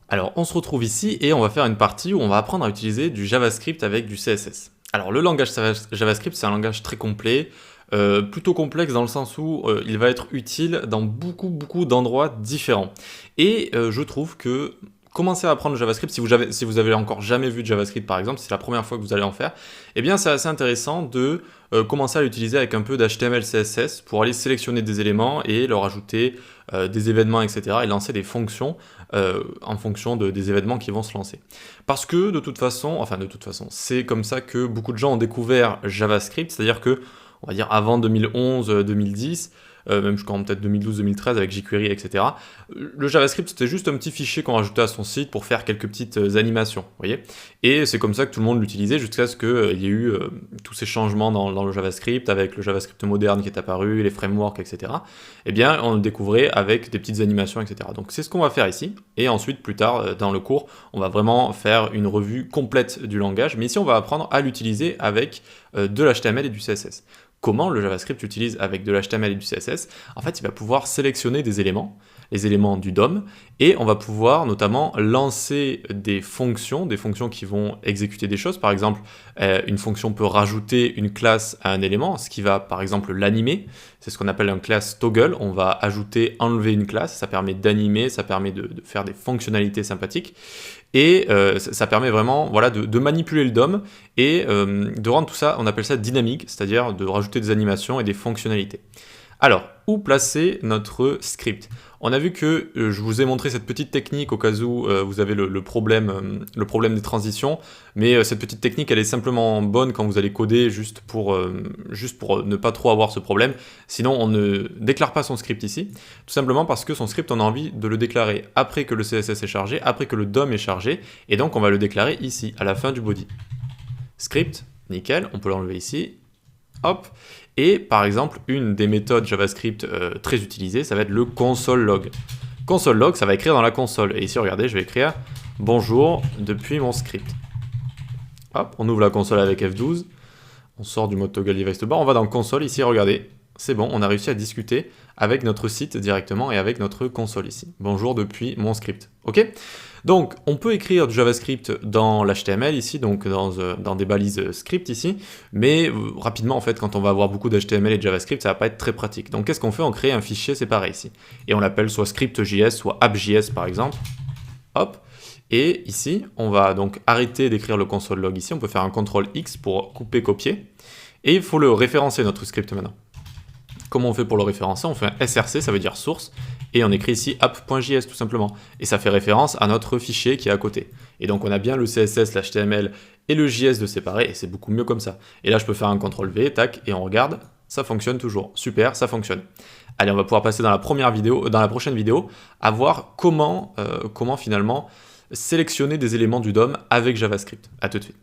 Alors, on se retrouve ici et on va faire une partie où on va apprendre à utiliser du JavaScript avec du CSS. Alors, le langage JavaScript, c'est un langage très complet, plutôt complexe dans le sens où il va être utile dans beaucoup d'endroits différents. Et je trouve que commencer à apprendre le JavaScript, si vous avez encore jamais vu de JavaScript par exemple, si c'est la première fois que vous allez en faire, eh bien c'est assez intéressant de commencer à l'utiliser avec un peu d'HTML, CSS pour aller sélectionner des éléments et leur ajouter des événements, etc. et lancer des fonctions en fonction des événements qui vont se lancer. Parce que de toute façon, c'est comme ça que beaucoup de gens ont découvert JavaScript, c'est-à-dire que, on va dire avant 2011-2010, même jusqu'en peut-être 2012-2013 avec jQuery, etc. Le JavaScript, c'était juste un petit fichier qu'on rajoutait à son site pour faire quelques petites animations, vous voyez. Et c'est comme ça que tout le monde l'utilisait jusqu'à ce qu'il y ait eu tous ces changements dans le JavaScript, avec le JavaScript moderne qui est apparu, les frameworks, etc. Eh bien, on le découvrait avec des petites animations, etc. Donc c'est ce qu'on va faire ici. Et ensuite, plus tard, dans le cours, on va vraiment faire une revue complète du langage. Mais ici, on va apprendre à l'utiliser avec de l'HTML et du CSS. Comment le JavaScript utilise avec de l'HTML et du CSS? En fait, il va pouvoir sélectionner des éléments, les éléments du DOM, et on va pouvoir notamment lancer des fonctions qui vont exécuter des choses. Par exemple, une fonction peut rajouter une classe à un élément, ce qui va par exemple l'animer. C'est ce qu'on appelle un class toggle. On va ajouter, enlever une classe, ça permet d'animer, ça permet de faire des fonctionnalités sympathiques. Et ça permet vraiment de manipuler le DOM et de rendre tout ça, on appelle ça dynamique, c'est-à-dire de rajouter des animations et des fonctionnalités. Alors, où placer notre script? On a vu que je vous ai montré cette petite technique au cas où vous avez le problème des transitions, mais cette petite technique, elle est simplement bonne quand vous allez coder juste pour ne pas trop avoir ce problème. Sinon, on ne déclare pas son script ici, tout simplement parce que son script, on a envie de le déclarer après que le CSS est chargé, après que le DOM est chargé, et donc on va le déclarer ici, à la fin du body. Script, nickel, on peut l'enlever ici. Hop. Et par exemple, une des méthodes JavaScript très utilisées, ça va être le console log. Console log, ça va écrire dans la console. Et ici, regardez, je vais écrire « Bonjour depuis mon script ». Hop, on ouvre la console avec F12. On sort du mode toggle device toolbar. On va dans console, ici, regardez. C'est bon, on a réussi à discuter avec notre site directement et avec notre console ici. Bonjour depuis mon script. OK? Donc, on peut écrire du JavaScript dans l'HTML ici, donc dans des balises script ici, mais rapidement, en fait, quand on va avoir beaucoup d'HTML et de JavaScript, ça va pas être très pratique. Donc, qu'est-ce qu'on fait? On crée un fichier séparé ici. Et on l'appelle soit script.js, soit app.js par exemple. Hop. Et ici, on va donc arrêter d'écrire le console log ici. On peut faire un CTRL-X pour couper-copier. Et il faut le référencer, notre script maintenant. Comment on fait pour le référencer? On fait un src, ça veut dire source, et on écrit ici app.js tout simplement. Et ça fait référence à notre fichier qui est à côté. Et donc on a bien le CSS, l'HTML et le JS de séparer, et c'est beaucoup mieux comme ça. Et là je peux faire un CTRL-V, tac, et on regarde, ça fonctionne toujours. Super, ça fonctionne. Allez, on va pouvoir passer dans la prochaine vidéo, à voir comment finalement sélectionner des éléments du DOM avec JavaScript. À tout de suite.